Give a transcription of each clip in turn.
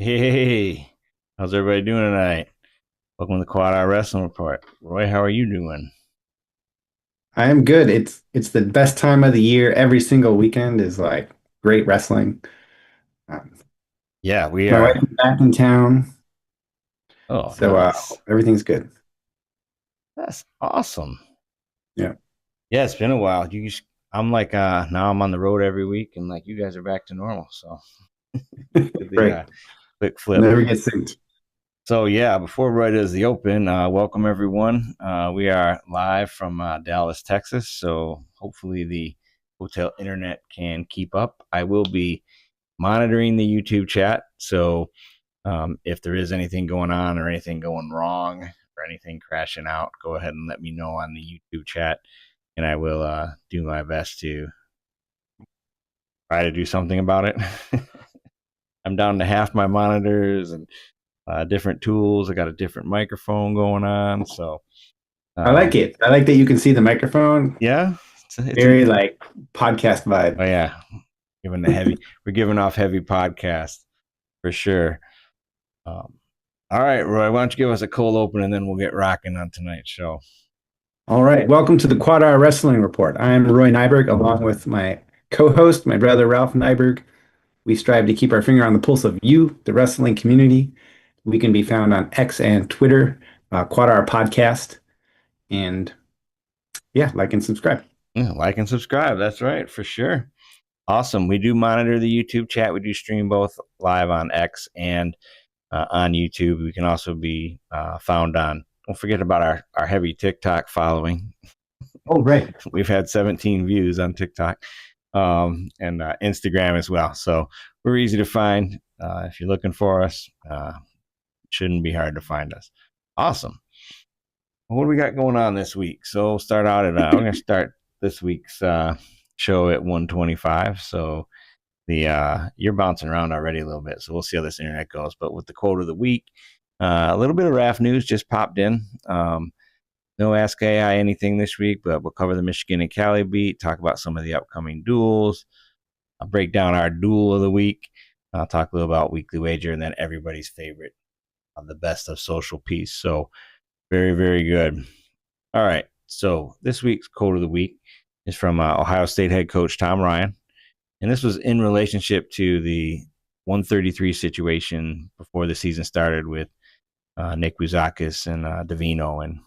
Hey, how's everybody doing tonight? Welcome to the QuadR Wrestling Report. Roy, how are you doing? I am good. It's the best time of the year. Every single weekend is like great wrestling. Um, Yeah, we my wife are. is back in town, Oh, so nice. everything's good. That's awesome. Yeah, Yeah, it's been a while. I'm like now I'm on the road every week and like you guys are back to normal. So did the great. quick flip. Never get synced. So yeah, before Roy does the open, welcome everyone. We are live from Dallas, Texas. So hopefully the hotel internet can keep up. I will be monitoring the YouTube chat. So if there is anything going on or anything going wrong or anything crashing out, go ahead and let me know on the YouTube chat, and I will do my best to try to do something about it. I'm down to half my monitors and different tools. I got a different microphone going on, so I like um, it. I like that you can see the microphone. yeah, it's a Very like podcast oh vibe. yeah, giving the heavy. We're giving off heavy podcast for sure. Um, all right, Roy, why don't you give us a cold open and then we'll get rocking on tonight's show. All right, welcome to the QuadR Wrestling Report. I am Roy Nyberg, along with my co-host, my brother Ralph Nyberg. We strive to keep our finger on the pulse of you, the wrestling community. We can be found on X and Twitter, QuadR Podcast. And yeah, like and subscribe. Yeah, like and subscribe. That's right, for sure. Awesome. We do monitor the YouTube chat. We do stream both live on X and on YouTube. We can also be found on, don't forget about our heavy TikTok following. Oh, right. We've had 17 views on TikTok and Instagram as well. So we're easy to find. If you're looking for us, it shouldn't be hard to find us. Awesome. Well, what do we got going on this week? So we'll start out at, we're going to start this week's show at 125. So you're bouncing around already a little bit, so we'll see how this internet goes. But with the quote of the week, a little bit of RAF news just popped in. No Ask AI anything this week, but we'll cover the Michigan and Cali beat, talk about some of the upcoming duels. I'll break down our duel of the week. I'll talk a little about weekly wager, and then everybody's favorite, the best of social peace. So very, very good. All right. So this week's quote of the week is from Ohio State head coach Tom Ryan. And this was in relationship to the 133 situation before the season started with Nick Buzakis and Davino. And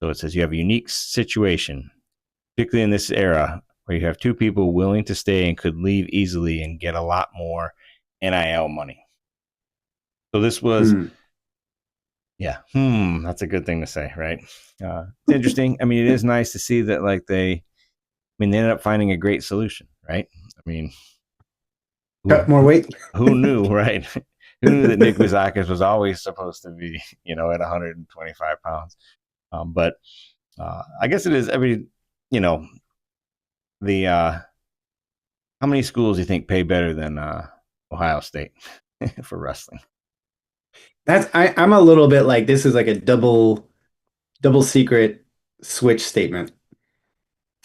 so it says you have a unique situation, particularly in this era where you have two people willing to stay and could leave easily and get a lot more NIL money. So this was, Hmm. yeah, that's a good thing to say, right? It's interesting. I mean, it is nice to see that, like, they ended up finding a great solution, right? I mean, who, Cut more who, weight. who knew, right? Who knew that Nick Buzakis was always supposed to be, at 125 pounds? But I guess it is every, you know, the how many schools do you think pay better than Ohio State for wrestling? I'm a little bit like this is like a double secret switch statement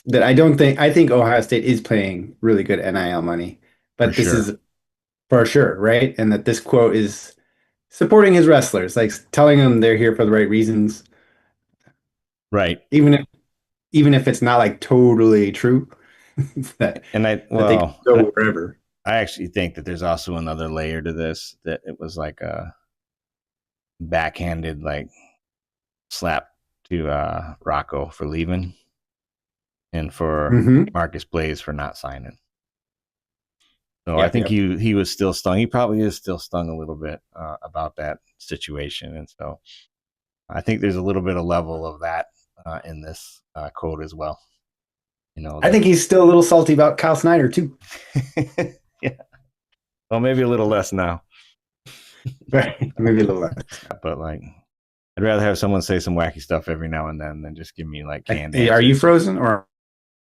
that I think Ohio State is paying really good NIL money, For but this sure. is for sure, right? And that this quote is supporting his wrestlers, like telling them they're here for the right reasons, Right. even if it's not like totally true, that And they can go wherever. I actually think that there's also another layer to this, that it was like a backhanded, like, slap to Rocco for leaving and for Hmm. Marcus Blaze for not signing. So I Yep, think yep. he was still stung. He probably is still stung a little bit about that situation, and so I think there's a little bit of level of that in this quote as well. You know I that. think he's still a little salty about Kyle Snyder too. Yeah. Well, maybe a little less now, Right. Maybe a little less now. but like I'd rather have someone say some wacky stuff every now and then than just give me like canned Are you answers. frozen or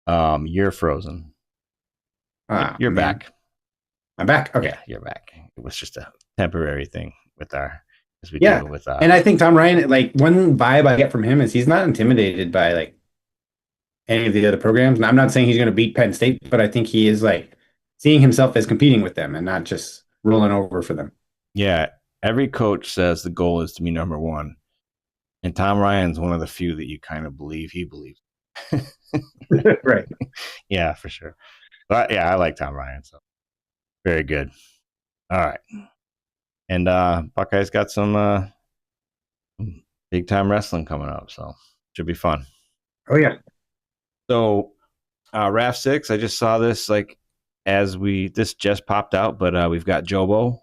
You're frozen. You're man? back. I'm back. Okay. Yeah, you're back. It was just a temporary thing with our as we Yeah. deal with And I think Tom Ryan, like one vibe I get from him is he's not intimidated by like any of the other programs. And I'm not saying he's going to beat Penn State, but I think he is like seeing himself as competing with them and not just rolling over for them. Yeah, every coach says the goal is to be number one, and Tom Ryan's one of the few that you kind of believe he believes. Right. Yeah, for sure. But yeah, I like Tom Ryan, so very good. All right, and Buckeyes got some big time wrestling coming up, so should be fun. Oh yeah. So RAF 6, I just saw this like as this just popped out, but we've got Jobo.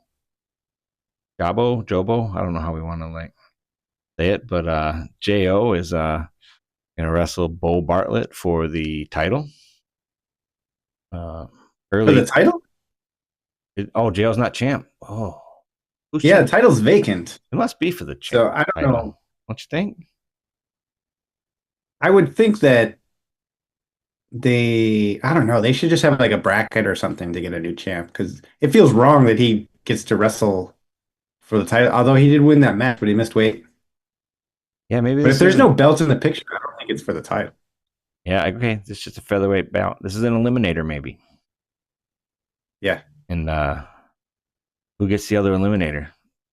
I don't know how we want to like say it, but Jo is gonna wrestle Bo Bartlett for the title. Uh, For the early. title? Oh, Jo's not champ. Oh, who's Yeah, the champ? title's vacant. It must be for the champ So I don't title. know. Don't you think? I would think that I don't know, they should just have like a bracket or something to get a new champ because it feels wrong that he gets to wrestle for the title. Although he did win that match, but he missed weight. Yeah, maybe But if this there's no isn't. belt in the picture, I don't think it's for the title. Yeah, okay. This is just a featherweight bout. This is an eliminator, maybe. Yeah. And who gets the other eliminator?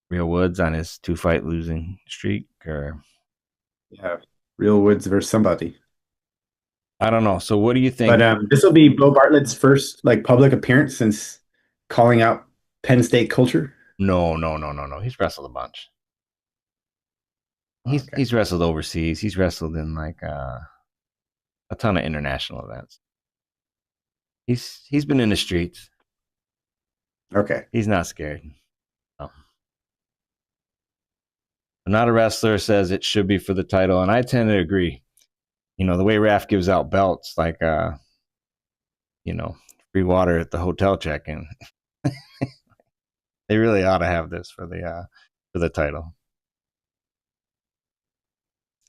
Real Woods on his 2-fight losing streak, or Yeah. Real Woods versus somebody. I don't know. So, what do you But think? this will be Bo Bartlett's first like public appearance since calling out Penn State culture. No, no, no, no, no. He's wrestled a bunch. He's Okay. he's wrestled overseas. He's wrestled in like a ton of international events. He's been in the streets. Okay. He's not scared. No. Not a wrestler says it should be for the title, and I tend to agree. You know, the way Raf gives out belts, like you know, free water at the hotel check-in. They really ought to have this for the title.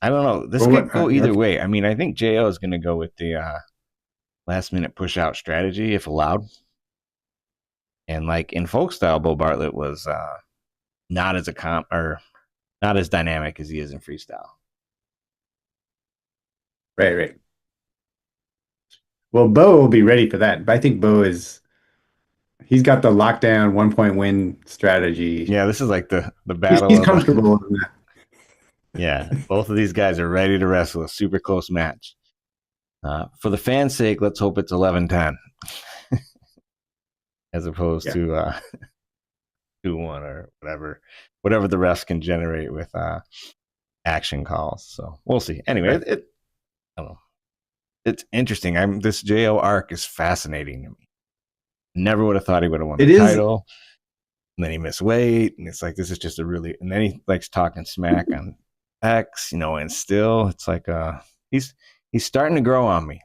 I don't know. This Well, could what, go either okay. way. I mean, I think Jo is going to go with the last minute push out strategy if allowed. And like in folk style, Bo Bartlett was not as a comp or not as dynamic as he is in freestyle. Right, right. Well, Bo will be ready for that. But I think he's got the lockdown 1 point win strategy. Yeah, this is like the He's battle he's of the. comfortable in that. Yeah, both of these guys are ready to wrestle a super close match. For the fans' sake, let's hope it's 11-10 as opposed Yeah. to 2-1 or whatever the refs can generate with action calls. So we'll see. Anyway, Right. I don't know. It's interesting. This Jo arc is fascinating to me. Never would have thought he would have won the It is title. And then he missed weight, and it's like this is just a really. And then he likes talking smack on X, and still it's like he's he's starting to grow on me.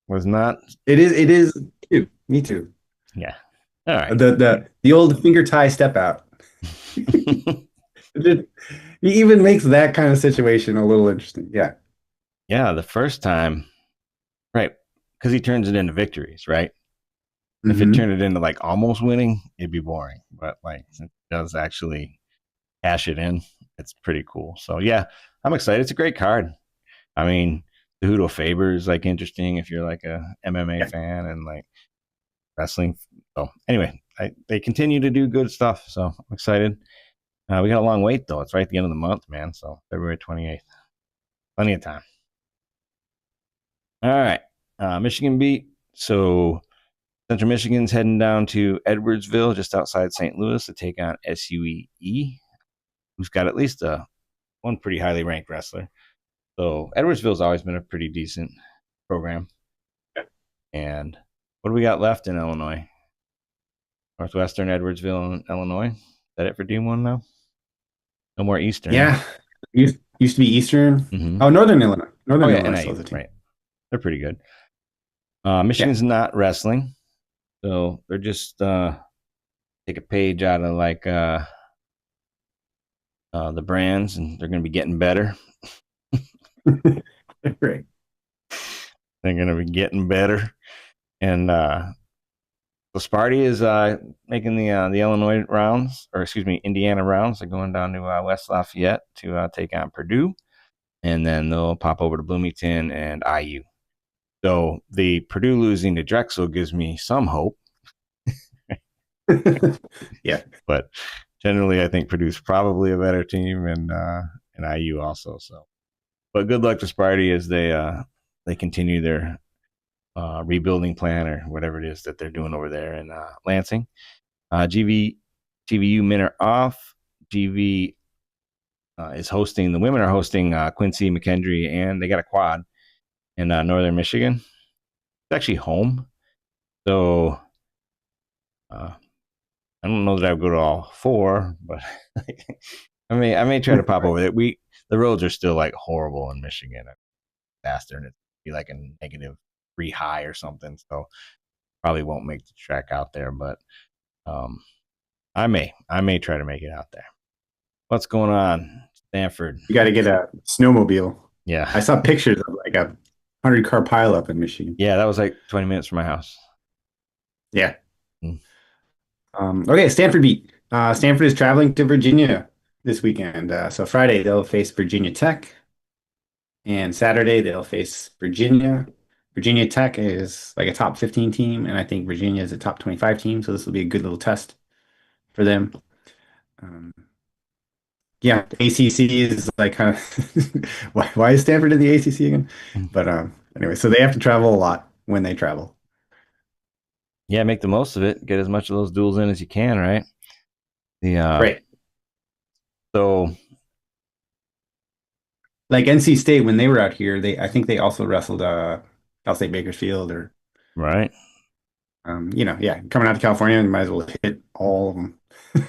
Was not. it is too. Me too. Yeah. All right. The old finger tie step out. He even makes that kind of situation a little interesting. Yeah. Yeah, the first time, right? Because he turns it into victories, right? If it Hmm. turned it into like almost winning, it'd be boring. But like since it does actually cash it in, it's pretty cool. So yeah, I'm excited. It's a great card. I mean, the Hudo Faber is like interesting if you're like a MMA Yeah. fan and like wrestling. So anyway, they continue to do good stuff. So I'm excited. We got a long wait though. It's right at the end of the month, man. So February 28th, plenty of time. All right, Michigan beat. So Central Michigan's heading down to Edwardsville, just outside St. Louis, to take on SUE, who's got at least one pretty highly ranked wrestler. So Edwardsville's always been a pretty decent program. And what do we got left in Illinois? Northwestern, Edwardsville, Illinois. Is that it for D1 now? No more Eastern, eh? Yeah. Used to be Eastern. Mm-hmm. Oh, Northern Illinois. Oh Northern yeah, Illinois still has NIU, a team. right? They're pretty good. Yeah. Michigan's not wrestling, so they're just take a page out of like the brands, and they're going to be getting better. Great. They're going to be getting better, and so Sparty is making the Illinois rounds, or excuse me, Indiana rounds. They're going down to West Lafayette to take on Purdue, and then they'll pop over to Bloomington and IU. So the Purdue losing to Drexel gives me some hope, Yeah. but generally, I think Purdue's probably a better team, and IU also. So, but good luck to Sparty as they continue their rebuilding plan or whatever it is that they're doing over there in Lansing. GVU men are off. GV is hosting. The women are hosting Quincy, McKendree, and they got a quad in Northern Michigan. It's actually home, so I don't know that I would go to all four, but I may try to pop over there. The roads are still like horrible in Michigan, faster, and it'd be like a -3 high or something. So probably won't make the trek out there, but um, I may try to make it out there. What's going on, Stanford? You got to get a snowmobile. I Yeah, saw pictures of like a 100-car pileup in Michigan. yeah, that was like 20 minutes from my house. Yeah. Mm. Okay, Stanford beat. Stanford is traveling to Virginia this weekend. So Friday they'll face Virginia Tech, and Saturday they'll face Virginia. Virginia Tech is like a top 15 team, and I think Virginia is a top 25 team. So this will be a good little test for them. Um, yeah, the ACC is like kind of why is Stanford in the ACC again? But anyway, so they have to travel a lot when they travel. Yeah, make the most of it. Get as much of those duels in as you can, right? The Right. so Like NC State when they were out here, they I think they also wrestled Cal State Bakersfield or right. yeah, coming out to California, you might as well hit all of them.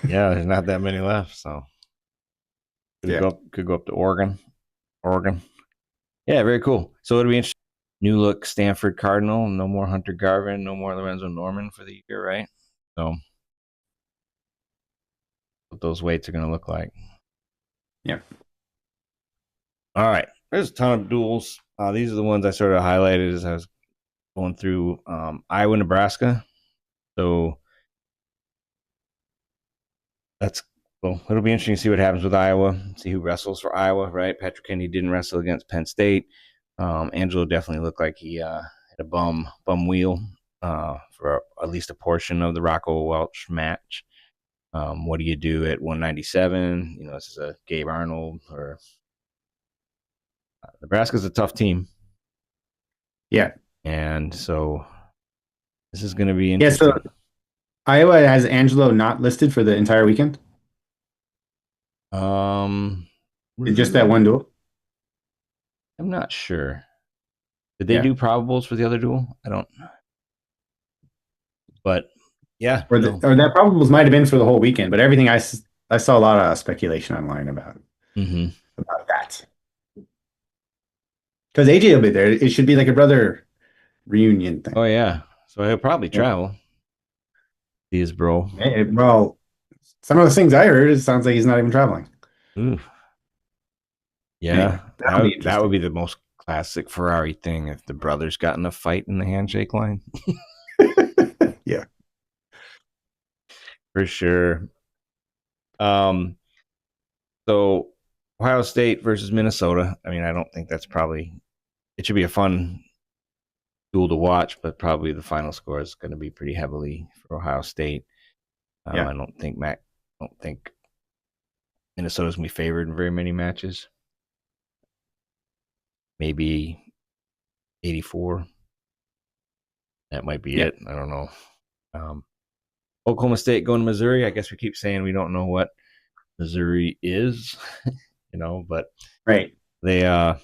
Yeah, there's not that many left, so Yeah. could go up to Oregon. Oregon. Yeah, very cool. So it'll be interesting. New look Stanford Cardinal. No more Hunter Garvin. No more Lorenzo Norman for the year, right? So what those weights are going to look like. Yeah. All right. There's a ton of duels. These are the ones I sort of highlighted as I was going through Iowa, Nebraska. So that's well, it'll be interesting to see what happens with Iowa. See who wrestles for Iowa, right? Patrick Kennedy didn't wrestle against Penn State. Angelo definitely looked like he had a bum wheel for at least a portion of the Rocco Welch match. What do you do at 197? This is a Gabe Arnold or Nebraska's a tough team, Yeah. and so this is going to be Yeah, so interesting. Iowa has Angelo not listed for the entire weekend. Um, It's just that one duel. I'm not sure. Did they Yeah. do probables for the other duel? I don't. But yeah, no. Or that probables might have been for the whole weekend, but everything I saw a lot of speculation online Mm-hmm. about that. Because AJ will be there. It should be like a brother reunion thing. Oh yeah. So he'll probably Yeah. travel. See his bro. Well, some of the things I heard, it sounds like he's not even traveling. Ooh. Anyway, Yeah, that'll be that would interesting. be the most classic Ferrari thing if the brothers got in a fight in the handshake line. Yeah. For sure. Um, so Ohio State versus Minnesota. I mean, I don't think that's probably it should be a fun duel to watch, but probably the final score is going to be pretty heavily for Ohio State. Yeah. I don't think Minnesota's gonna be favored in very many matches. Maybe 84. That might be Yeah. it. I don't know. Um, Oklahoma State going to Missouri. I guess we keep saying we don't know what Missouri is, but Right. they that'll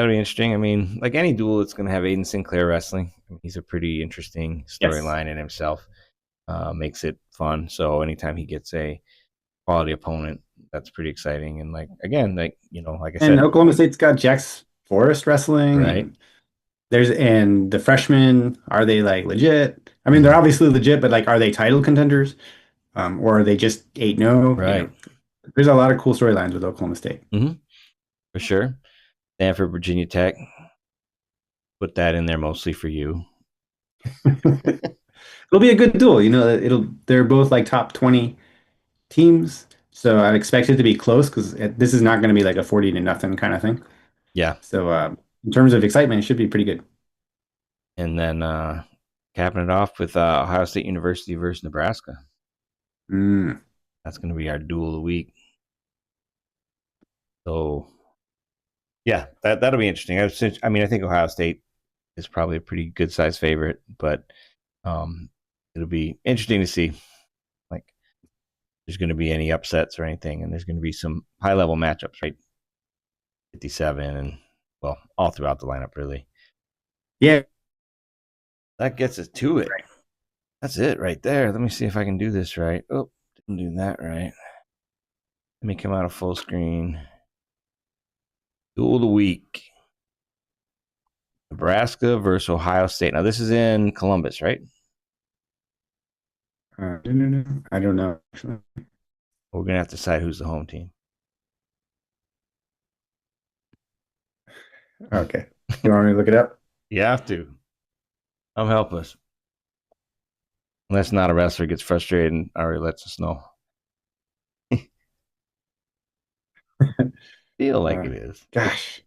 be interesting. I mean, like any duel, it's going to have Aiden Sinclair wrestling. I mean, he's a pretty interesting Yes. storyline in himself. Makes it fun. So anytime he gets a quality opponent, that's pretty exciting. And like again, like I And said, Oklahoma State's got Jax Forrest wrestling, right? and the freshmen, are they like legit? I mean, they're Mm-hmm. obviously legit, but like, are they title contenders? Or are they just 8-0? Right. There's a lot of cool storylines with Oklahoma State. Mm-hmm. For sure. Stanford, Virginia Tech. Put that in there mostly for you. It'll be a good duel. They're both like top 20 teams. So I expect it to be close because this is not going to be like a 40 to nothing kind of thing. Yeah. So in terms of excitement, it should be pretty good. And then capping it off with Ohio State University versus Nebraska. Mm. That's going to be our duel of the week. So yeah, that'll be interesting. I mean, I think Ohio State is probably a pretty good size favorite, but um, it'll be interesting to see like there's going to be any upsets or anything, and there's going to be some high level matchups, right? 57 and well, all throughout the lineup, really. Yeah. That gets us to it. That's it right there. Let me see if I can do this right. Oh, didn't do that right. Let me come out of full screen. Duel of the week. Nebraska versus Ohio State. Now this is in Columbus, right? No. I don't know. We're gonna have to decide who's the home team. Okay. You want me to look it up? You have to. I'm helpless. Unless not a wrestler gets frustrated and already lets us know. Feel like Uh, it is. Gosh.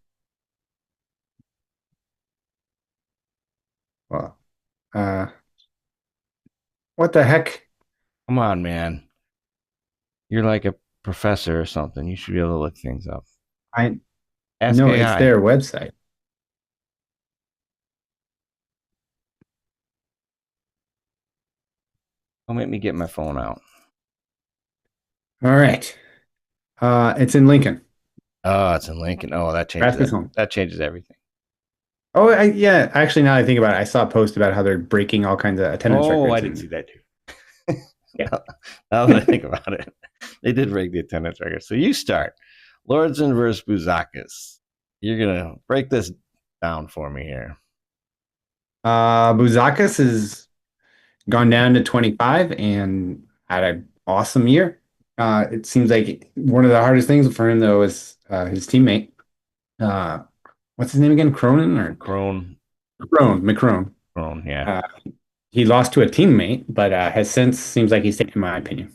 Well, uh, what the heck? Come on, man. You're like a professor or something. You should be able to look things up. I Ask No, it's AI. their website. Don't make me get my phone out. All right. It's in Lincoln. Oh, it's in Lincoln. Oh, that changes Nebraska's that. home. That changes everything. Oh, yeah. Actually, now that I think about it, I saw a post about how they're breaking all kinds of attendance Oh, I records, did and see that too. yeah. Now that I think about it, they did break the attendance record. So you start. Lordson versus Buzakis. You're gonna break this down for me here. Buzakis has gone down to 25 and had an awesome year. It seems like one of the hardest things for him, though, is his teammate. Uh, what's his name again? Cronin or Crone, McCrone. Crone, yeah, Uh, he lost to a teammate, but has since seems like he's taken, in my opinion,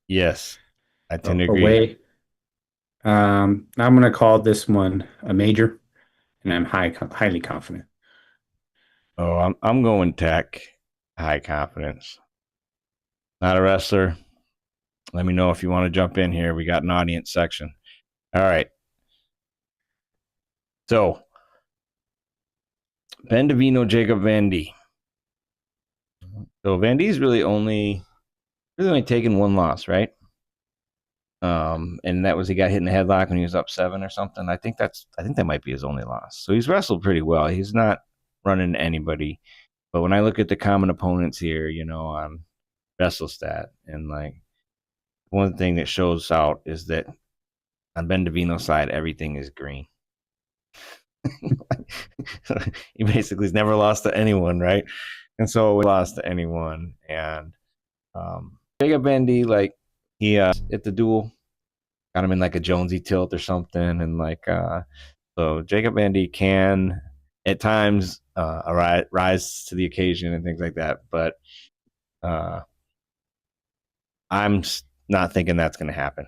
yes, I tend to agree. away. I'm going to call this one a major, and I'm highly confident. Oh, I'm going Tech, high confidence. Not a wrestler. Let me know if you want to jump in here. We got an audience section. All right. So Ben Davino, Jacob Vandy. So Vandy's really only taken one loss, right? And that was he got hit in the headlock when he was up 7 or something. I think that might be his only loss. So he's wrestled pretty well. He's not running anybody. But when I look at the common opponents here, on WrestleStat, and like one thing that shows out is that on Ben Davino's side, everything is green. He basically has never lost to anyone, right? And so we lost to anyone. And Jacob Bandy, like he at the duel, got him in like a Jonesy tilt or something, and like so Jacob Bandy can at times rise to the occasion and things like that, but uh, I'm not thinking that's going to happen.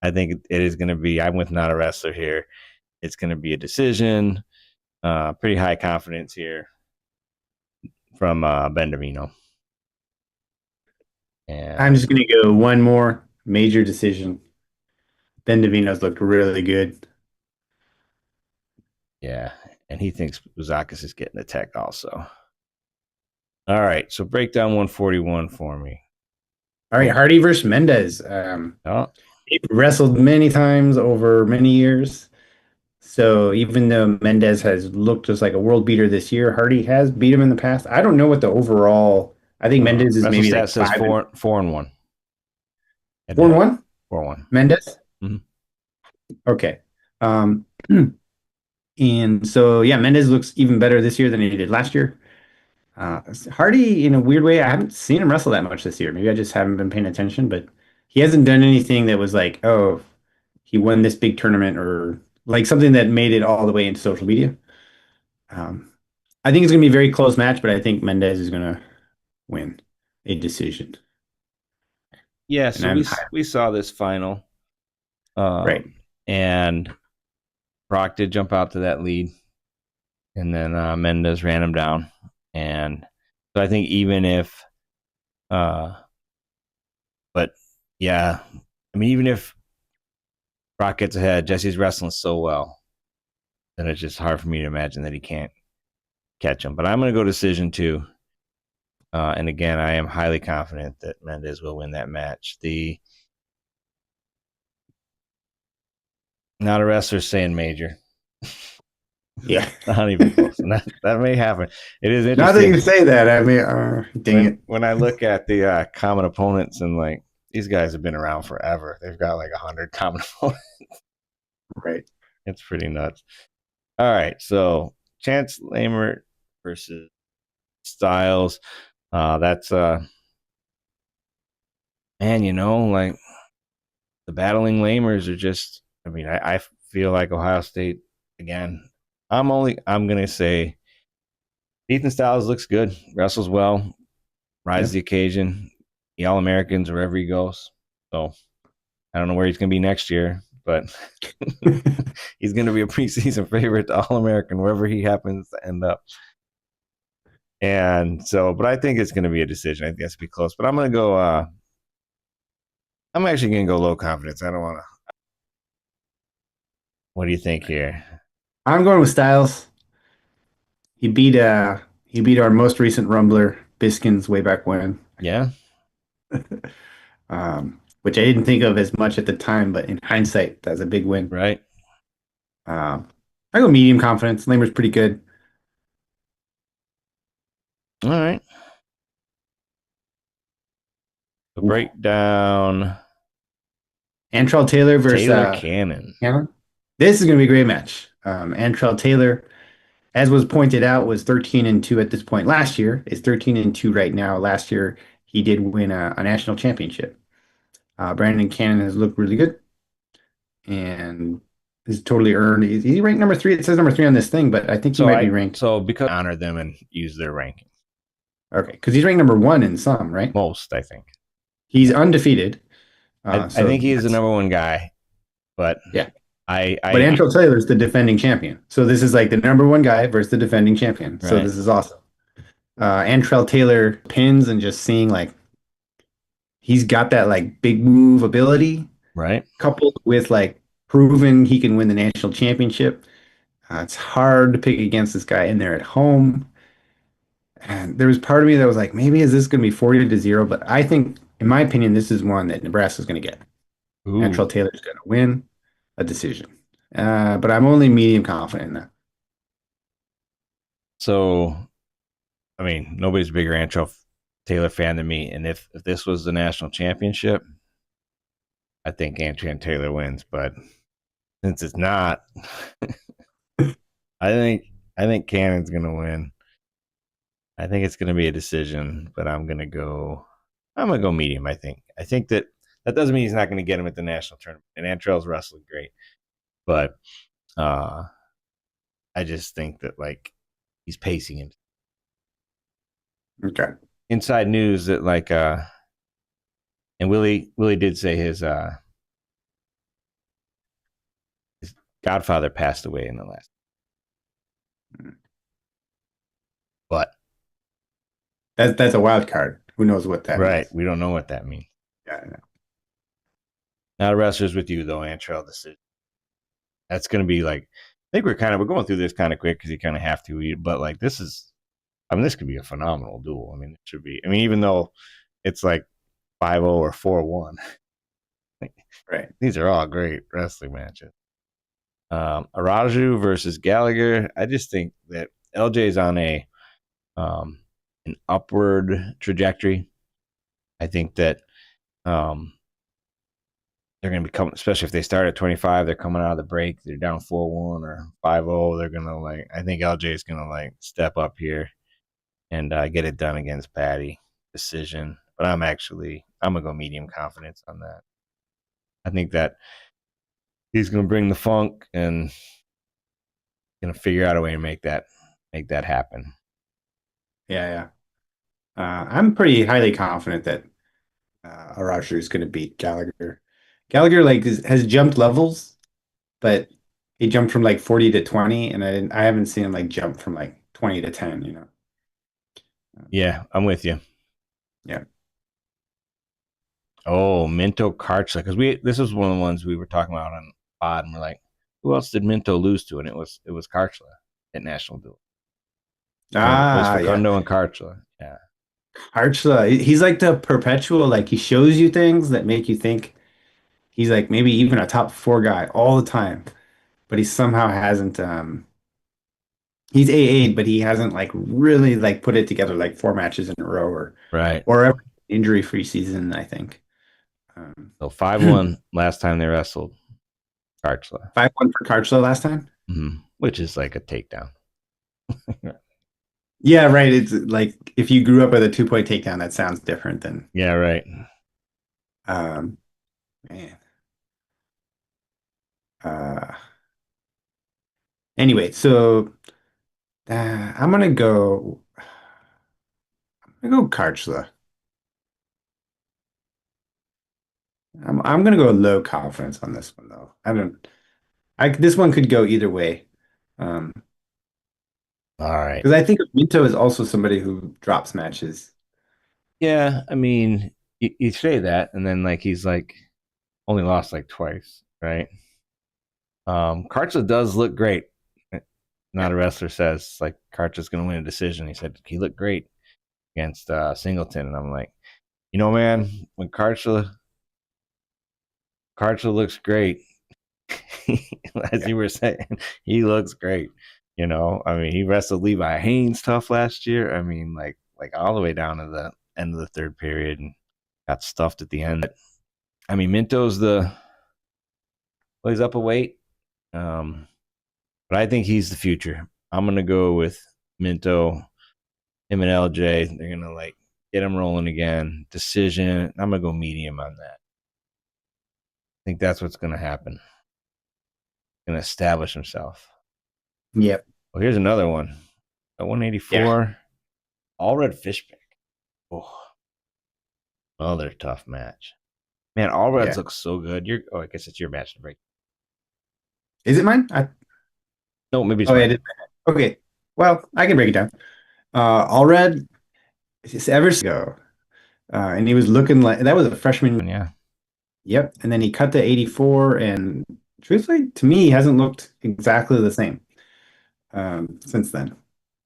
I think it is going to be. I'm with not a wrestler here. It's going to be a decision. Pretty high confidence here from Ben Davino. I'm And just going to go one more major decision. Ben Davino's looked really good. yeah, and he thinks Uzakis is getting attacked also. All right, so break down 141 for me. All right, Oh, Hardy versus Mendez. oh, They've wrestled many times over many years. So even though Mendez has looked just like a world beater this year, Hardy has beat him in the past. I don't know what the overall. I think Mendez is maybe WrestleStat like says 4-1 head to four and head. one. 4-1. Mendez. Mm-hmm. Okay. Um, and so yeah, Mendez looks even better this year than he did last year. Hardy, in a weird way, I haven't seen him wrestle that much this year. Maybe I just haven't been paying attention, but he hasn't done anything that was like, oh, he won this big tournament or like something that made it all the way into social media. Um, I think it's going to be a very close match, but I think Mendez is going to win a decision. Yeah, And so I'm we saw this final, right. and Brock did jump out to that lead, and then Mendez ran him down, and so I think even if But yeah, I mean, even if Brock gets ahead, Jesse's wrestling so well that it's just hard for me to imagine that he can't catch him. But I'm going to go decision two. And again, I am highly confident that Mendez will win that match. The not a wrestler saying major. Yeah. Not even close. And that may happen. It is Now that interesting you say that, I mean, dang it. when I look at the common opponents and like these guys have been around forever. They've got like 100 common opponents. Right. It's pretty nuts. All right, so Chance Lamert versus Styles. That's man, like the battling lamers are just. I mean, I feel like Ohio State again. I'm gonna say Ethan Styles looks good, wrestles well, rises Yeah. the occasion. The All Americans wherever he goes. So I don't know where he's gonna be next year, but he's gonna be a preseason favorite to All American wherever he happens to end up. And so, but I think it's going to be a decision. I think it's be close. But I'm going to go. I'm actually going to go low confidence. I don't want to. What do you think here? I'm going with Styles. He beat our most recent Rumbler, Biskins, way back when. Yeah, Which I didn't think of as much at the time, but in hindsight, that's a big win. right. Um, I go medium confidence. Lamer's pretty good. All right. So Ooh. breakdown Antrell Taylor versus Taylor Cannon. Hannah. This is going to be a great match. Antrell Taylor, as was pointed out, was 13-2 at this point last year. Is 13-2 right now. Last year, he did win a national championship. Brandon Cannon has looked really good and is totally earned. He ranked number three. It says number three on this thing, but I think he So might be ranked. because I honor them and use their ranking Okay, because he's ranked number one in some, right? most. I think. He's undefeated. I So think he is the number one guy, but yeah. But I Antrell Taylor is the defending champion. So this is like the number one guy versus the defending champion. So right, this is awesome. Antrell Taylor pins and just seeing like he's got that like big move ability right. coupled with like proven he can win the national championship. It's hard to pick against this guy in there at home. And there was part of me that was like, maybe is this going to be 40-0? But I think, in my opinion, this is one that Nebraska's going to get. Ooh. Antrell Taylor's going to win a decision. But I'm only medium confident in that. So I mean, nobody's a bigger Antrell Taylor fan than me. And if this was the national championship, I think Antrell Taylor wins. But since it's not, I think I think Cannon's gonna win. I think it's gonna be a decision, but I'm gonna go medium. I think that doesn't mean he's not gonna get him at the national tournament. And Antrell's wrestling great, but uh, I just think that like he's pacing him. Okay. Inside news that like and Willie did say his godfather passed away in the last. But That's a wild card. Who knows what that right, means? we don't know what that means. Yeah. Not a wrestlers with you though, Antrell. That's going to be like. I think we're going through this kind of quick because you kind of have to. But like this is, I mean, this could be a phenomenal duel. I mean, it should be. I mean, even though it's like 5-0 or 4-1, Right. these are all great wrestling matches. Araju versus Gallagher. I just think that LJ's on um, an upward trajectory. I think that um, they're going to become, especially if they start at 25, they're coming out of the break, they're down 4-1 or 5-0. They're going to like, I think LJ is going to like step up here and get it done against Patty decision. But I'm going to go medium confidence on that. I think that he's going to bring the funk and going to figure out a way to make that happen. Yeah, yeah. I'm pretty highly confident that Arashu is going to beat Gallagher. Gallagher like has jumped levels, but he jumped from like 40 to 20, and I haven't seen him like jump from like 20 to 10, you know. Yeah, I'm with you. Yeah. Oh, Minto Karchla, because we this was one of the ones we were talking about on pod, and we're like, who else did Minto lose to? And it was Karchla at National Duel. It was Ah, yeah. Facundo and Karchla. Yeah, Archla, he's like the perpetual, like he shows you things that make you think he's like maybe even a top four guy all the time, but he somehow hasn't he's A8, but he hasn't like really like put it together like four matches in a row right. or every injury free season, I think. Um, So 5-1 last time they wrestled Karchla, 5-1 for Karchla last time. which is like a takedown. Yeah, right. It's like if you grew up with a 2 point takedown, that sounds different than Yeah, right. um man. Uh anyway, so I'm gonna go Karchla. I'm gonna go low confidence on this one though. I don't I this one could go either way. Um All right. because I think Minto is also somebody who drops matches. Yeah, I mean, you say that, and then like he's like only lost like twice, right? Karchla does look great. Yeah. Not a wrestler says like Karchla's going to win a decision. He said he looked great against Singleton, and I'm like, man, when Karchla looks great, as Yeah. you were saying, he looks great. I mean, he wrestled Levi Haynes tough last year. I mean, like all the way down to the end of the third period and got stuffed at the end. I mean, Minto's he's up a weight, um, but I think he's the future. I'm gonna go with Minto. Him and LJ, they're gonna like get him rolling again. Decision. I'm gonna go medium on that. I think that's what's gonna happen. Gonna establish himself. Yep. Well, here's another one. At Yeah. 184, all red fishback. Oh, another tough match. Man, all reds Yeah. look so good. I guess it's your match to break. Is it mine? No, maybe it's Oh yeah, mine. okay. Well, I can break it down. Allred it's ever ago. And he was looking like that was a freshman. Yeah, Yep. And then he cut to 84 and truthfully, to me, he hasn't looked exactly the same since then.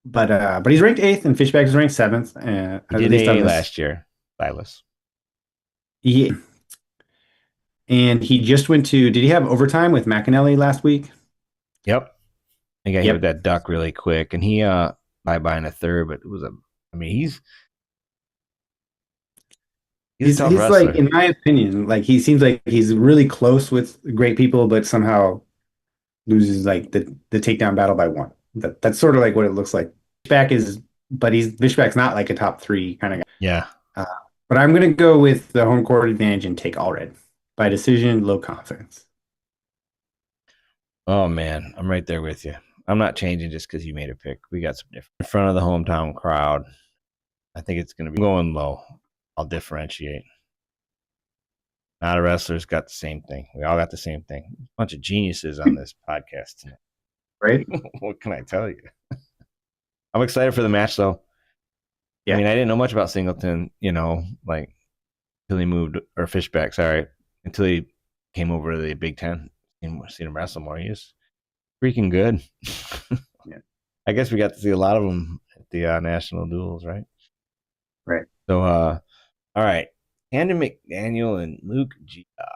But he's ranked eighth and Fishback is ranked seventh, he at did least on AA this. last year. Silas. He, and he just went to, did he have overtime with McAnally last week? Yep. He got hit with Yep. that duck really quick, and he bye in a third, but it was a. I mean, he's a tough He's like, wrestler. in my opinion, like he seems like he's really close with great people, but somehow loses like the takedown battle by one. That's sort of like what it looks like. Fishback is, but Fishback's not like a top three kind of Yeah. guy. But I'm gonna go with the home court advantage and take all red by decision, low confidence. Oh man, I'm right there with you. I'm not changing just because you made a pick. We got some different in front of the hometown crowd. I think it's going to be going low. I'll differentiate. Not a wrestler's got the same thing. We all got the same thing. A bunch of geniuses on this podcast tonight. Right? What can I tell you? I'm excited for the match though. I Yeah. mean, I didn't know much about Singleton, like until he moved or Fishback, sorry, until he came over to the Big Ten. Seen him wrestle more. He's freaking good. Yeah. I guess we got to see a lot of them at the national duels, right? Right. So, all right, Andrew McDaniel and Luke G. Dog.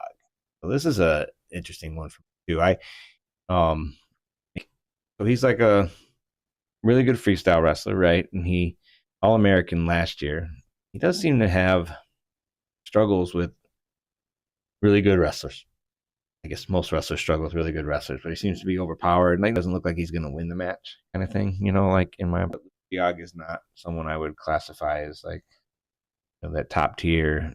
So this is a interesting one for me too. Um, so he's like a really good freestyle wrestler, right? And he All American last year. He does seem to have struggles with really good wrestlers. I guess most wrestlers struggle with really good wrestlers, but he seems to be overpowered. And like doesn't look like he's going to win the match, kind of thing. Like in my, Diog is not someone I would classify as like that top tier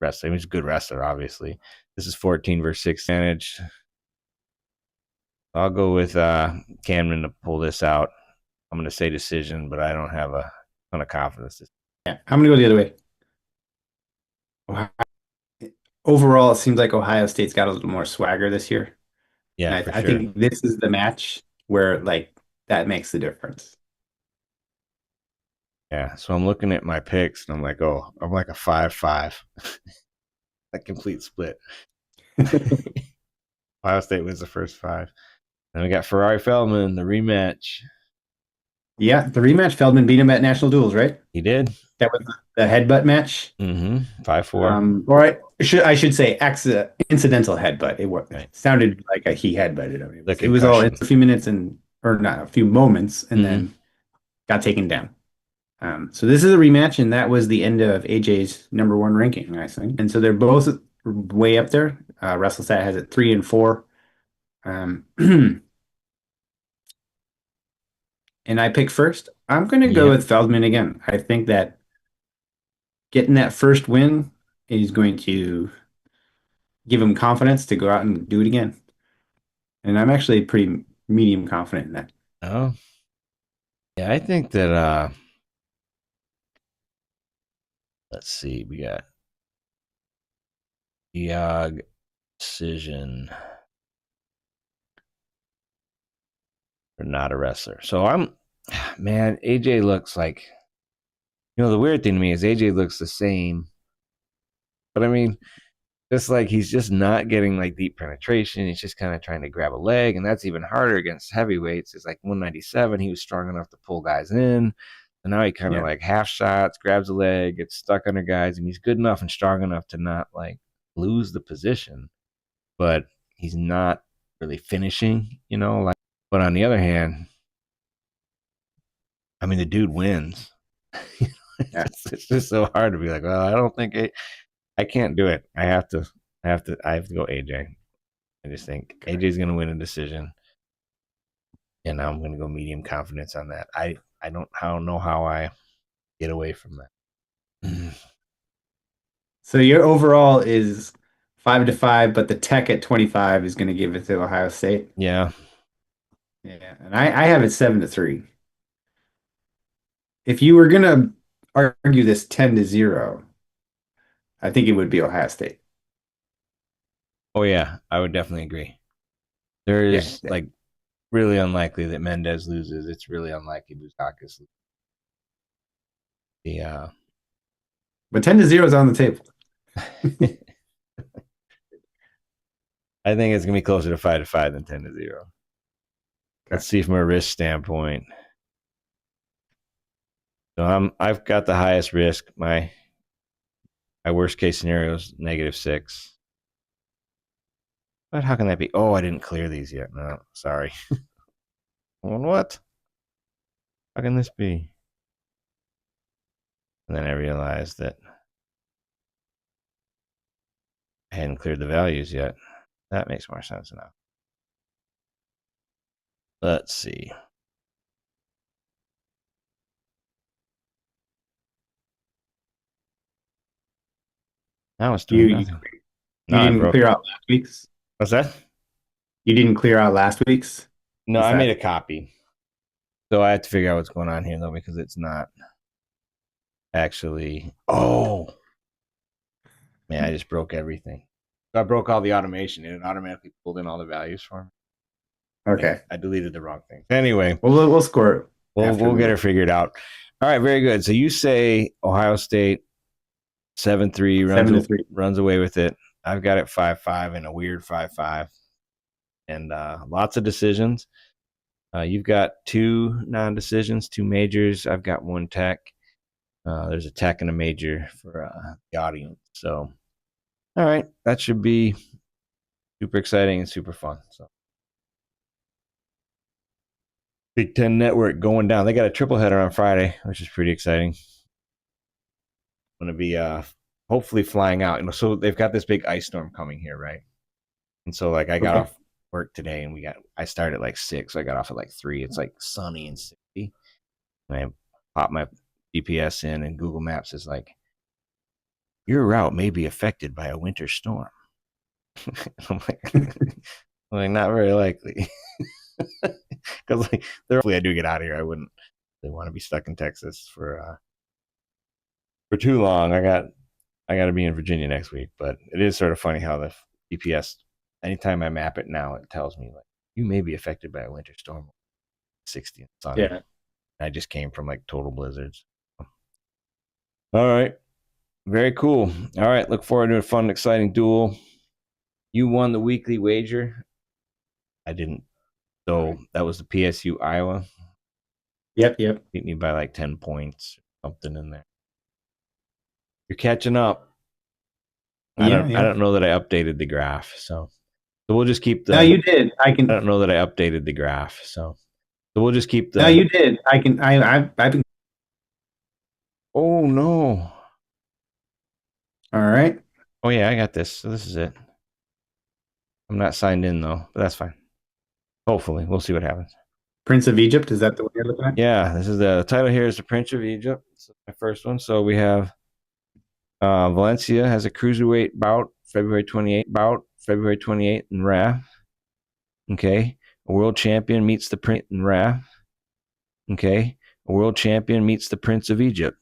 wrestler. I mean, he's a good wrestler, obviously. This is 14 versus 6 advantage. I'll go with Cameron to pull this out. I'm going to say decision, but I don't have a ton of confidence. Yeah. I'm gonna go the other way. Ohio- Overall, it seems like Ohio State's got a little more swagger this year. Yeah, And for I sure. think this is the match where like that makes the difference. Yeah. So I'm looking at my picks and I'm like, oh, I'm like a 5-5. a complete split. Ohio State wins the first 5. Then we got Ferrari Feldman, the rematch. Yeah, the rematch. Feldman beat him at national duels, right? He did. That was the headbutt match. 5-4. Or I should say incidental headbutt. It Right. sounded like he headbutted him. The It was all in concussion. a few minutes or not a few moments, and Mm-hmm. then got taken down. So this is a rematch, and that was the end of AJ's #1 ranking, I think. And so they're both way up there. WrestleStat has it 3 and 4. Um, and I pick first. I'm going to go Yep. with Feldman again. I think that getting that first win is going to give him confidence to go out and do it again. And I'm actually pretty medium confident in that. Oh, yeah. I think that. Let's see. We got Diog decision for not a wrestler. So man. AJ looks like the weird thing to me is AJ looks the same, but I mean, just like he's just not getting like deep penetration. He's just kind of trying to grab a leg, and that's even harder against heavyweights. It's like 197. He was strong enough to pull guys in. And now he kind of Yeah. like half shots, grabs a leg, gets stuck under guys, and he's good enough and strong enough to not like lose the position, but he's not really finishing, like. But on the other hand, I mean, the dude wins. Yeah. It's just so hard to be like, well, I don't think I can't do it. I have to go AJ. I just think Okay. AJ's going to win a decision, and I'm going to go medium confidence on that. I don't know how I get away from that. So your overall is 5-5, but the tech at 25 is going to give it to Ohio State. Yeah. Yeah. And I have it 7-3. If you were going to argue this 10-0, I think it would be Ohio State. Oh yeah, I would definitely agree. There Yeah. is like really unlikely that Mendez loses. It's really unlikely Buzakis loses. The But 10-0 is on the table. I think it's gonna be closer to 5-5 than 10-0. Okay. Let's see from a risk standpoint. So I've got the highest risk. My worst case scenario is -6. But how can that be? Oh, I didn't clear these yet. No, sorry. Well, what? How can this be? And then I realized that I hadn't cleared the values yet. That makes more sense now. Let's see. Now it's You doing you, nothing. No, you I didn't broke. clear out last week's. What's that? You didn't clear out last week's. No, Is I made a that copy. So I have to figure out what's going on here though, because it's not actually. Oh man, I just broke everything. So I broke all the automation and it automatically pulled in all the values for me. okay? I deleted the wrong thing. Anyway, Well, we'll score it we'll after we'll we get look. it figured out. All right, very good. So you say Ohio State 7-3 runs 7-3. runs away with it. I've got it 5-5 and a weird 5-5, and lots of decisions. You've got 2 non-decisions, 2 majors. I've got 1 tech. There's a tech and a major for the audience. So, all right, that should be super exciting and super fun. So, Big Ten Network going down. They got a triple header on Friday, which is pretty exciting. Going to be hopefully flying out. So they've got this big ice storm coming here, right? And so like I got Okay. off work today, and I started at like 6, so I got off at like 3. It's like sunny and 60. And I pop my GPS in, and Google Maps is like, your route may be affected by a winter storm. I'm like, not very likely. Because like, hopefully I do get out of here. I wouldn't really want to be stuck in Texas for too long. I got to be in Virginia next week, but it is sort of funny how the GPS. Anytime I map it now, it tells me like you may be affected by a winter storm, 60 and sunny. Yeah. I just came from like total blizzards. All right. Very cool. All right. Look forward to a fun, exciting duel. You won the weekly wager. I didn't. All So right. that was the PSU Iowa. Yep, yep. Beat me by like 10 points, something in there. You're catching up. I Yeah, don't I yeah. don't know that I updated the graph. So we'll just keep No, the you did. I I can. don't know that I updated the graph. So we'll just keep No, the you did. I can. I've been. Oh no. All right. Oh yeah, I got this. So this is it. I'm not signed in though, but that's fine. Hopefully. We'll see what happens. Prince of Egypt. Is that the one you're looking at? Yeah, this is the title here is the Prince of Egypt. This is my first one. So we have Valencia has a cruiserweight February 28th in RAF. Okay. A world champion meets the Prince in RAF. Okay. A world champion meets the Prince of Egypt.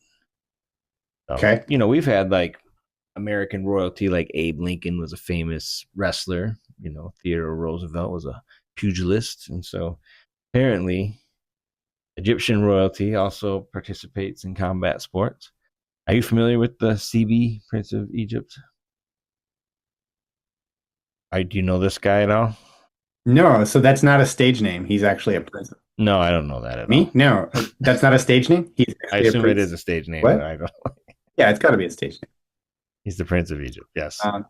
So, Okay. we've had like American royalty, like Abe Lincoln was a famous wrestler. Theodore Roosevelt was a pugilist. And so apparently, Egyptian royalty also participates in combat sports. Are you familiar with the CB, Prince of Egypt? Do you know this guy at all? No, so that's not a stage name. He's actually a prince. No, I don't know that at all. Me? No, that's not a stage name. He's I actually a assume it is prince. a stage name, but What? I don't. Yeah, it's got to be a stage name. He's the Prince of Egypt. Yes. Um,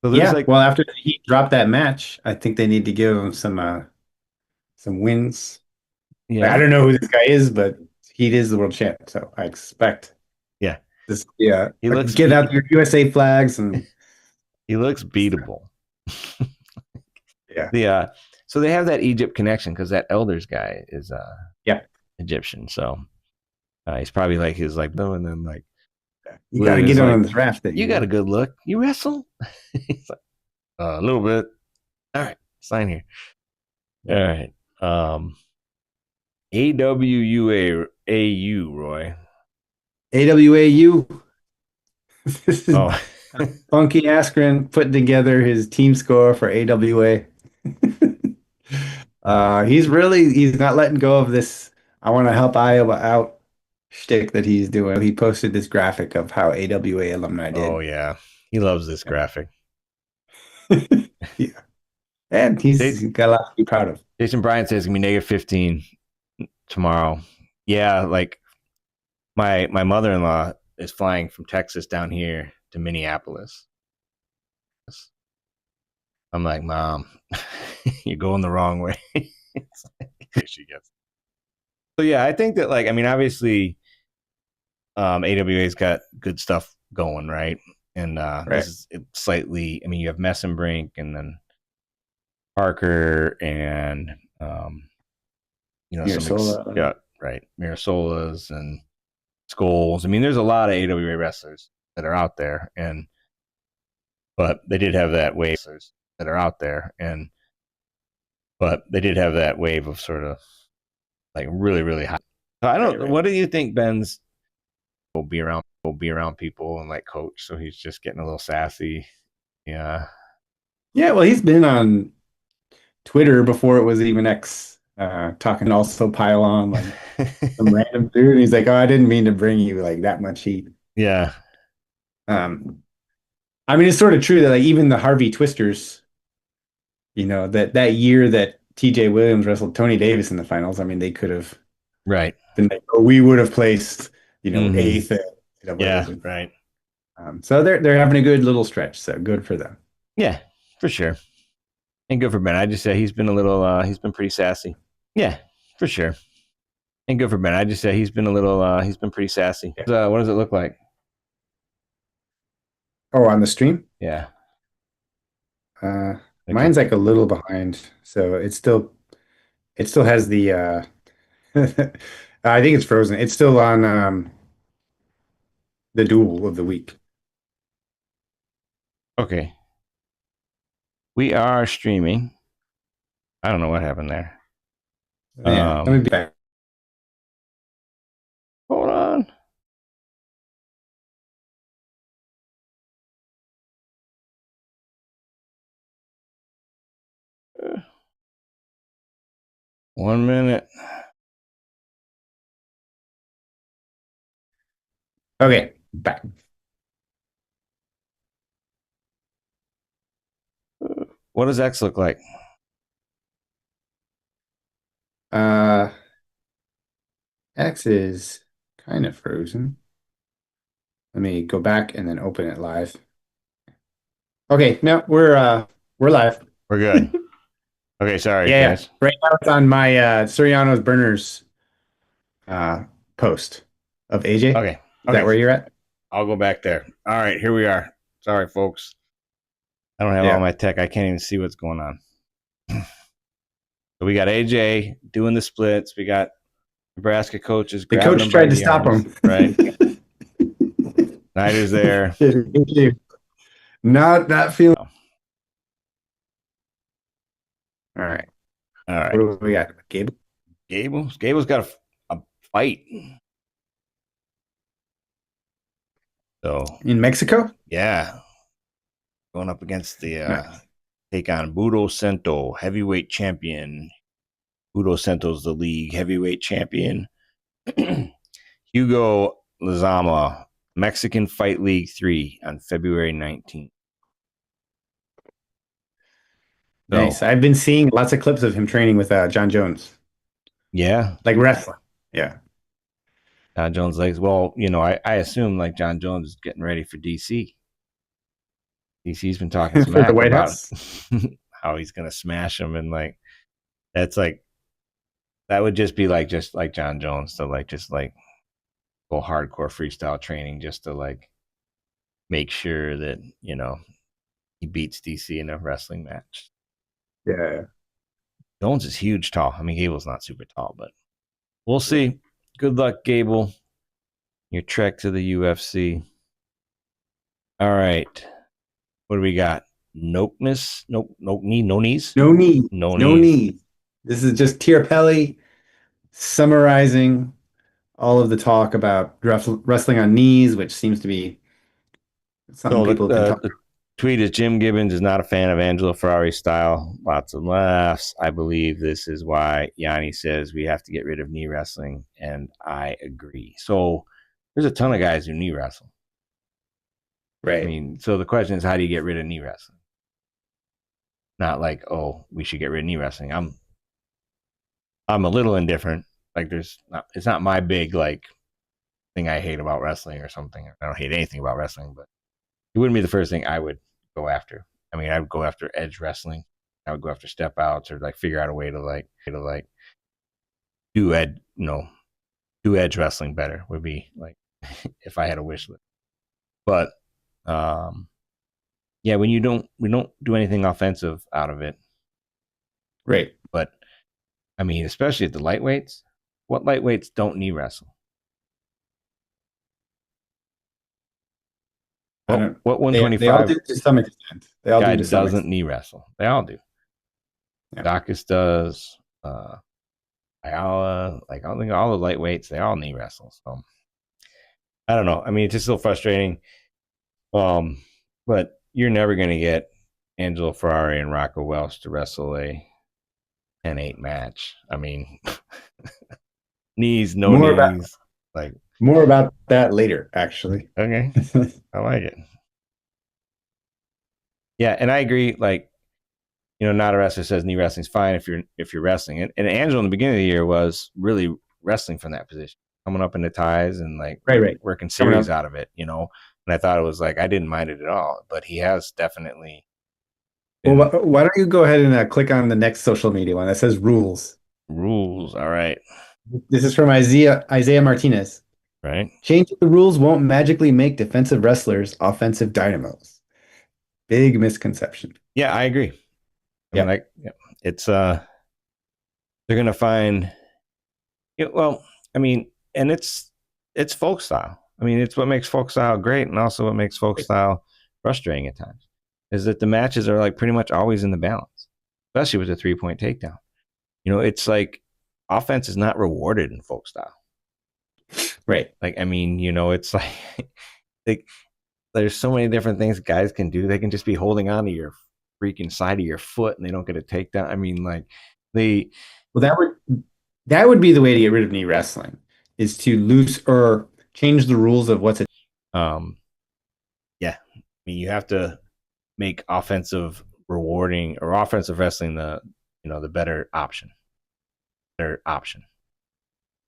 So there's yeah. like, Well, after he dropped that match, I think they need to give him some wins. Like, I yeah, don't know who this guy is, but he is the world champ, so I expect yeah. this. Yeah, He like, looks get he, out your USA flags and he looks beatable. yeah, the So they have that Egypt connection because that elders guy is yeah. Egyptian. So he's probably like his like no, and then like You got to William get is on like, this raft thing, you got a good look. You wrestle? He's like, a little bit. All right, sign here. All Yeah. right. AWUAU, Roy. AWAU. This is Oh, Funky Askren putting together his team score for AWA. He's not letting go of this I want to help Iowa out shtick that he's doing. He posted this graphic of how AWA alumni oh did. yeah. He loves this graphic. Yeah. And he's got a lot to be proud of. Jason Bryant says it's gonna be -15 tomorrow. Yeah, like my mother in law is flying from Texas down here to Minneapolis. I'm like, Mom, you're going the wrong way. She gets. So yeah, I think that obviously, AWA's got good stuff going, right? And this Right. is slightly. I mean, you have Messenbrink and then Parker and some Mirasola. yeah, right, Mirasolas and Skulls. I mean, there's a lot of AWA wrestlers that are out there, and but they did have that wave that are out there, and but they did have that wave of sort of like really, really high. So I Right, don't. right. What do you think Ben's will be around people and like coach? So he's just getting a little sassy. Yeah. Yeah, well, he's been on Twitter before it was even X, talking also pile on like some random dude. And he's like, "Oh, I didn't mean to bring you like that much heat." Yeah. Um, I mean, it's sort of true that like even the Harvey Twisters, that year that TJ Williams wrestled Tony Davis in the finals, I mean, they could have Right. been like, oh, we would have placed, Mm-hmm. eighth at NCAAs. Yeah. Right. So they're having a good little stretch. So good for them. Yeah. For sure. And good for Ben. I just say he's been a little. He's been pretty sassy. Yeah. For sure. And good for Ben. I just say he's been a little. He's been pretty sassy. Yeah. What does it look like? Oh, on the stream, Yeah. uh, Okay. mine's like a little behind, so it still has the. I think it's frozen. It's still on the duel of the week. Okay. We are streaming. I don't know what happened there. Yeah, let me Um. be back. Hold on. 1 minute. Okay. Back. What does X look like? Uh, X is kind of frozen. Let me go back and then open it live. Okay, no, we're live. We're good. Okay, sorry, Yeah, yeah. guys. Right now it's on my Soriano's Burners uh post of AJ. Okay, Is that okay. where you're at? I'll go back there. All right, here we are. Sorry, folks. I don't have all Yeah. my tech. I can't even see what's going on. So we got AJ doing the splits. We got Nebraska coaches The grabbing coach him by tried to the stop arms, him. right? Snyder's there. Not feeling. Oh, All right. all What right. do we got? Gable Gable's got a fight. So, in Mexico? yeah, going up against the Nice. take on Budo Cento, heavyweight champion. Budo Cento's the league heavyweight champion. Hugo Lizama, Mexican Fight League 3 on February 19th. Nice. So, I've been seeing lots of clips of him training with John Jones, yeah, like wrestling. Yeah. John Jones legs. Well, I assume like John Jones is getting ready for DC. DC's been talking For the smack White about House? how he's going to smash him. And like, that's like, that would just like John Jones to like, just like go hardcore freestyle training just to like make sure that, he beats DC in a wrestling match. Yeah. Jones is huge, tall. I mean, Gable's not super tall, but we'll Yeah. see. Good luck, Gable. Your trek to the UFC. All right. What do we got? Nopeness? Nope. No knee. No knees. No need. No No knees. need. This is just Tier summarizing all of the talk about wrestling on knees, which seems to be something So people have been talking the tweet is Jim Gibbons is not a fan of Angelo Ferrari's style. Lots of laughs. I believe this is why Yanni says we have to get rid of knee wrestling, and I agree. So there's a ton of guys who knee wrestle. about. I Right. mean, so the question is, how do you get rid of knee wrestling? Not like, oh, we should get rid of knee wrestling. I'm a little indifferent. Like, it's not my big like thing I hate about wrestling or something. I don't hate anything about wrestling, but it wouldn't be the first thing I would go after. I mean, I would go after edge wrestling. I would go after step outs or like figure out a way to like do do edge wrestling better would be like if I had a wish list. But yeah, when we don't do anything offensive out of it. Right. But I mean, especially at the lightweights, what lightweights don't knee wrestle? I What don't. what They all 125 do to some extent. They all guy do to some doesn't extent. knee wrestle? They all do. Yeah. Dacus does. Ayala, like I think all the lightweights, they all knee wrestle. So I don't know. I mean, it's just so frustrating. Um, but you're never gonna get Angelo Ferrari and Rocco Welsh to wrestle a 10-8 match. I mean, knees, no More about knees. Like, more about that later, actually. okay, I like it. Yeah, and I agree. Like, not a wrestler says knee wrestling's fine if you're wrestling. And Angelo in the beginning of the year was really wrestling from that position, coming up in the ties and like Right, right. working Coming series up. out of it. And I thought it was like I didn't mind it at all, but he has definitely Well, been why don't you go ahead and click on the next social media one that says rules? rules. All right, This is from Isaiah Martinez. right. Changing the rules won't magically make defensive wrestlers offensive dynamos. Big misconception. Yeah, I agree. I mean, Yep. like, yeah, it's they're gonna find. Well, I mean, and it's folk style. I mean, it's what makes folk style great, and also what makes folk style frustrating at times is that the matches are like pretty much always in the balance, especially with a 3-point takedown. It's like offense is not rewarded in folk style. Right. Like, I mean, it's like, like there's so many different things guys can do. They can just be holding on to your freaking side of your foot and they don't get a takedown. I mean, like they Well, that would be the way to get rid of knee wrestling, is to loose or change the rules of what's a Um, yeah, I mean, you have to make offensive rewarding or offensive wrestling the better option,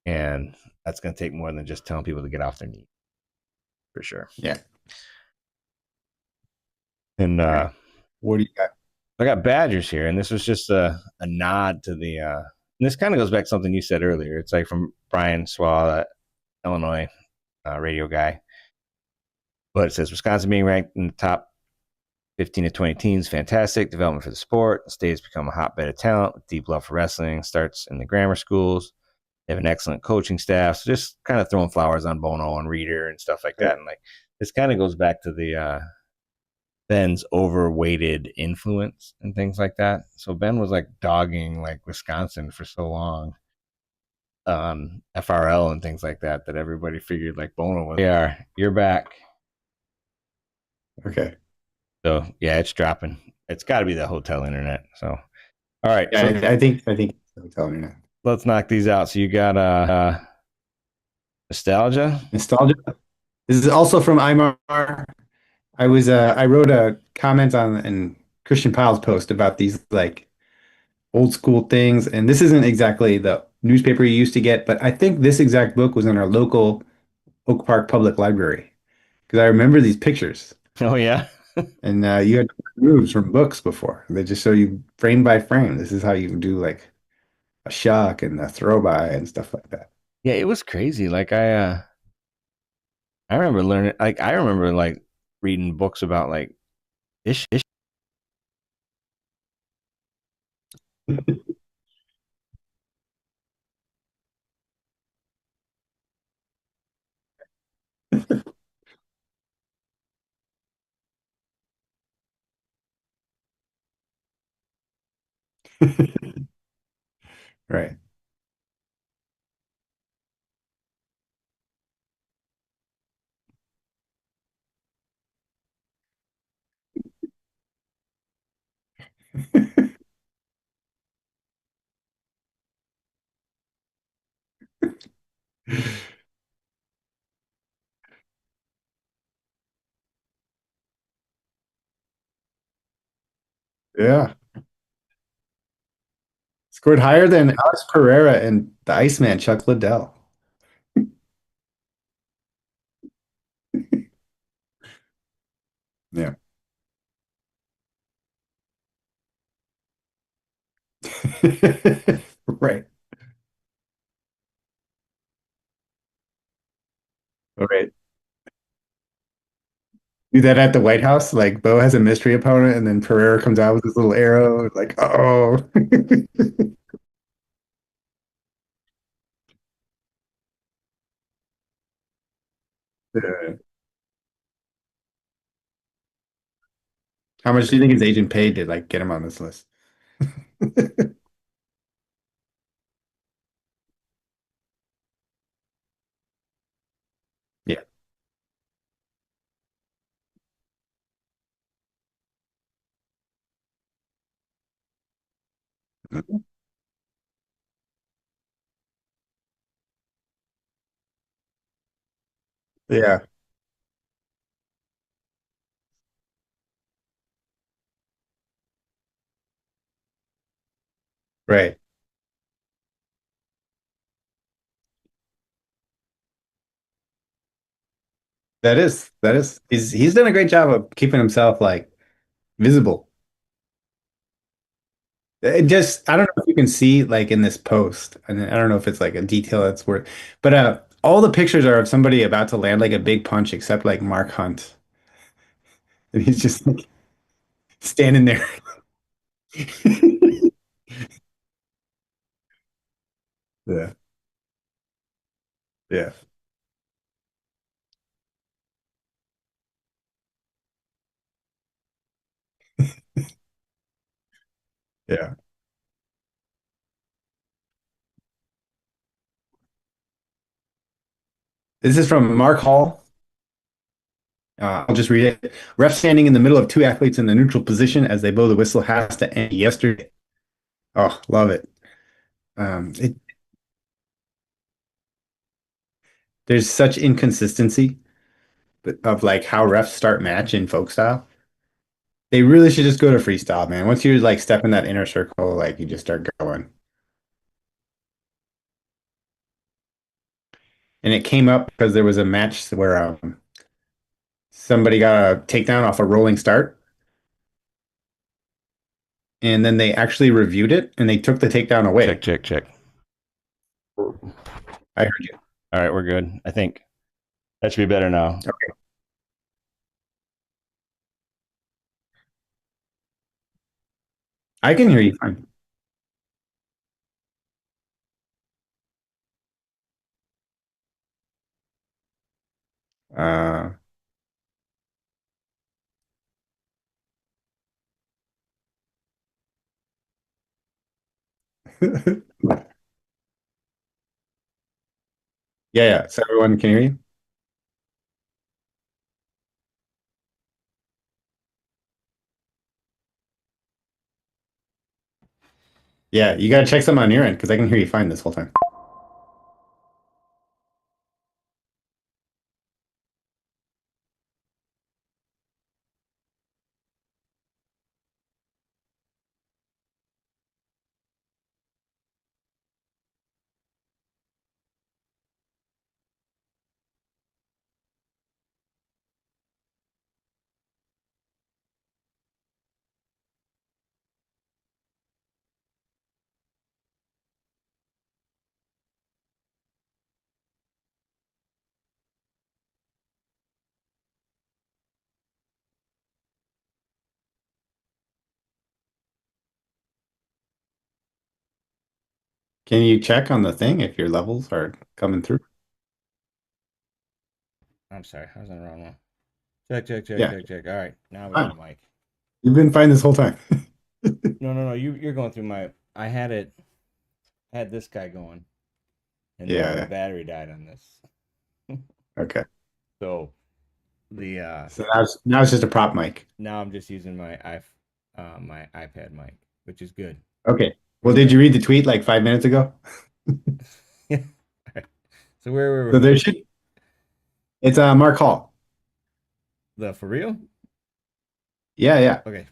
and that's going to take more than just telling people to get off their knees for sure. Yeah. And All right. What do you got? I got Badgers here, and this was just a nod to the. And this kind of goes back to something you said earlier. It's like from Brian Swall, Illinois radio guy, but it says Wisconsin being ranked in the top 15 to 20 teams, fantastic development for the sport. The state has become a hotbed of talent with deep love for wrestling. Starts in the grammar schools. They have an excellent coaching staff. So just kind of throwing flowers on Bono and Reader and stuff like that. And like this kind of goes back to the Ben's overweighted influence and things like that. So Ben was like dogging like Wisconsin for so long on FRL and things like that that everybody figured like Bono was. Yeah, you're back. Okay. So yeah, it's dropping. It's got to be the hotel internet. So all right, Yeah, so I think I'm telling you now. let's knock these out. So you got nostalgia. Nostalgia. This is also from Imar. I wrote a comment on in Christian Pyle's post about these like old school things, and this isn't exactly the newspaper you used to get, but I think this exact book was in our local Oak Park Public Library because I remember these pictures, Oh yeah, and you had moves from books before. They just show you frame by frame. This is how you do like a shock and a throw by and stuff like that. yeah. It was crazy. Like I remember learning. Like I remember like reading books about like ish. Right. Yeah. Scored higher than Alex Pereira and the Iceman, Chuck Liddell. Yeah. Right. Right. Do that at the White House. Like Bo has a mystery opponent, and then Pereira comes out with his little arrow. Like, oh, how much do you think his agent paid to like get him on this list? Yeah. Yeah. Right. That is. He's done a great job of keeping himself like visible. It just I don't know if you can see like in this post, and I don't know if it's like a detail that's worth, but all the pictures are of somebody about to land like a big punch, except like Mark Hunt, and he's just like standing there. Yeah, yeah, yeah. This is from Mark Hall. I'll just read it. Ref standing in the middle of two athletes in the neutral position as they blow the whistle has to end yesterday. Oh, love it. It there's such inconsistency. of like how refs start match in folk style. They really should just go to freestyle, man. Once you like step in that inner circle, like you just start going. And it came up because there was a match where somebody got a takedown off a rolling start, and then they actually reviewed it and they took the takedown Check, away. check, check. I heard you. All right, we're good. I think that should be better now. Okay. I can hear you fine. Uh, yeah, yeah. So everyone can hear you. Yeah, you gotta check something on your end because I can hear you fine this whole time. Can you check on the thing if your levels are coming through? I'm sorry, I was on the wrong one. Check, check, check, Yeah, check, check. All right, now we got fine. a mic. You've been fine this whole time. No, no, no. You're going through my. I had it. Had this guy going, and then the Yeah, battery died on this. okay. So the So now it's just a prop mic. now I'm just using my iPad mic, which is good. Okay. Well, It's did you better. read the tweet like 5 minutes ago? Yeah. So where were So we? there should it's Mark Hall. The for real? Yeah, yeah. Okay.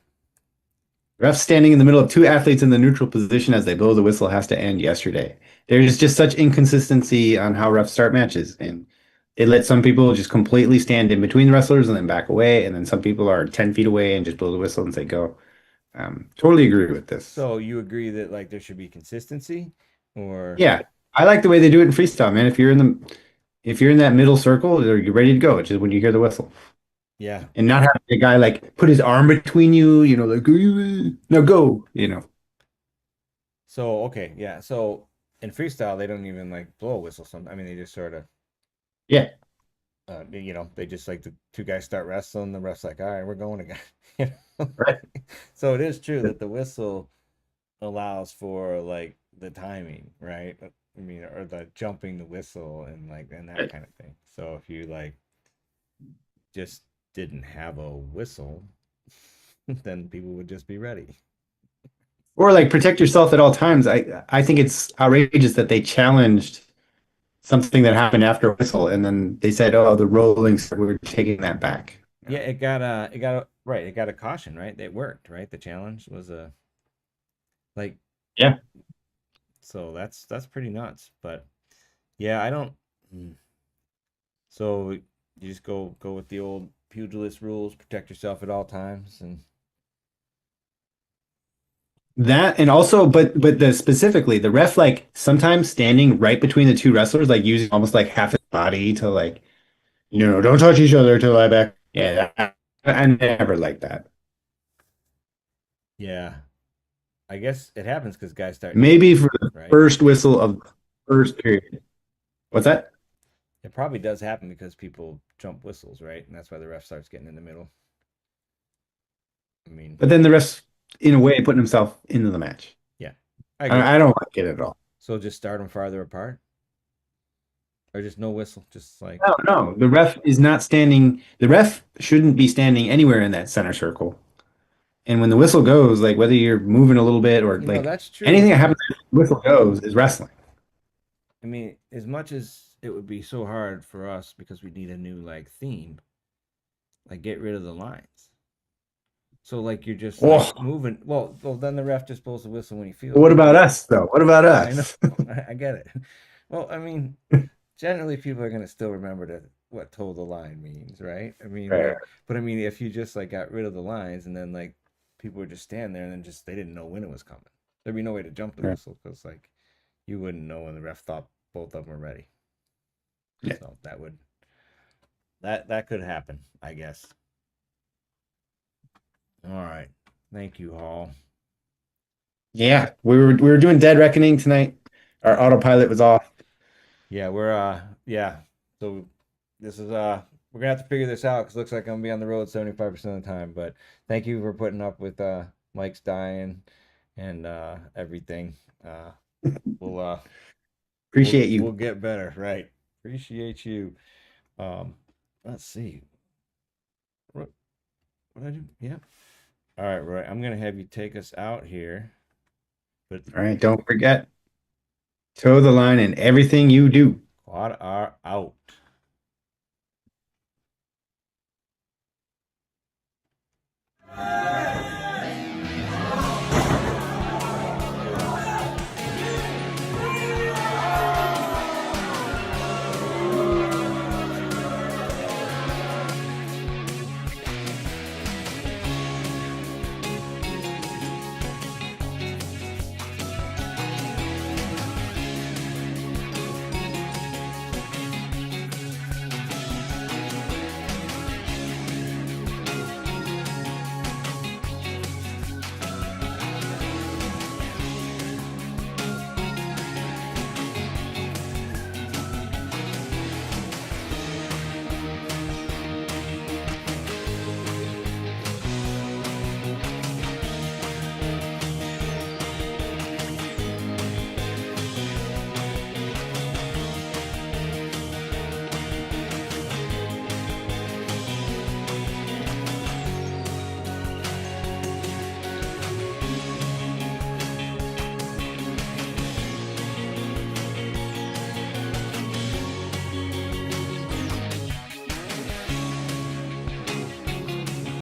Ref standing in the middle of two athletes in the neutral position as they blow the whistle has to end yesterday. There's just such inconsistency on how refs start matches, and they let some people just completely stand in between the wrestlers and then back away, and then some people are 10 feet away and just blow the whistle and say go. Totally agree with this. So you agree that like there should be consistency, or Yeah, I like the way they do it in freestyle, man. If you're in that middle circle, you're ready to go. It's just when you hear the whistle. yeah. And not having a guy like put his arm between you, like now go, So okay, yeah. So in freestyle, they don't even like blow a whistle. Some, I mean, they just sort of Yeah, they just like the two guys start wrestling. The ref's like, all right, we're going again. You know? right. So it is true that the whistle allows for like the timing, right? I mean, or the jumping the whistle and like and that kind of thing. So if you like just didn't have a whistle, then people would just be ready. Or like protect yourself at all times. I think it's outrageous that they challenged something that happened after a whistle, and then they said, "Oh, the rolling, we're taking that back." Yeah, it got a right, it got a caution, right? It worked, right? The challenge was a like Yeah. so that's pretty nuts. But yeah, I don't. So you just go with the old pugilist rules, protect yourself at all times, and That and also, but the specifically the ref like sometimes standing right between the two wrestlers, like using almost like half his body to like, don't touch each other to lie back. Yeah, I never like that. yeah, I guess it happens because guys start Maybe jumping, for the right? first whistle of the first period. What's that? It probably does happen because people jump whistles, right? And that's why the ref starts getting in the middle. I mean, But then the ref, in a way, putting himself into the match. yeah, I agree. I don't like it at all. So just start them farther apart, or just no whistle, just like No, no, the ref is not standing. The ref shouldn't be standing anywhere in that center circle. And when the whistle goes, like whether you're moving a little bit or like that's true. anything that happens after the whistle goes is wrestling. I mean, as much as it would be so hard for us because we need a new like theme, like get rid of the lines. So like you're just like Oh, moving. Well, then the ref just blows the whistle when he feels what it, about right? us though? What about Yeah, I know. us? I get it. Well, I mean, generally people are gonna still remember what toe the line means, right? I mean, Right, like, but I mean, if you just like got rid of the lines and then like people would just stand there and then just they didn't know when it was coming. There'd be no way to jump the right. whistle because like you wouldn't know when the ref thought both of them were ready. Yeah. So that could happen, I guess. All right. Thank you, Hall. Yeah, we were doing Dead Reckoning tonight. Our Yeah. autopilot was off. Yeah, we're yeah. So this is we're gonna have to figure this out because it looks like I'm gonna be on the road 75% of the time. But thank you for putting up with Mike's dying and everything. Uh we'll Appreciate we'll you. get better, right? Appreciate you. Um let's see. What I do? Yeah. All right, Roy. I'm gonna have you take us out here. But All right, don't forget, toe the line in everything you do. QuadR out.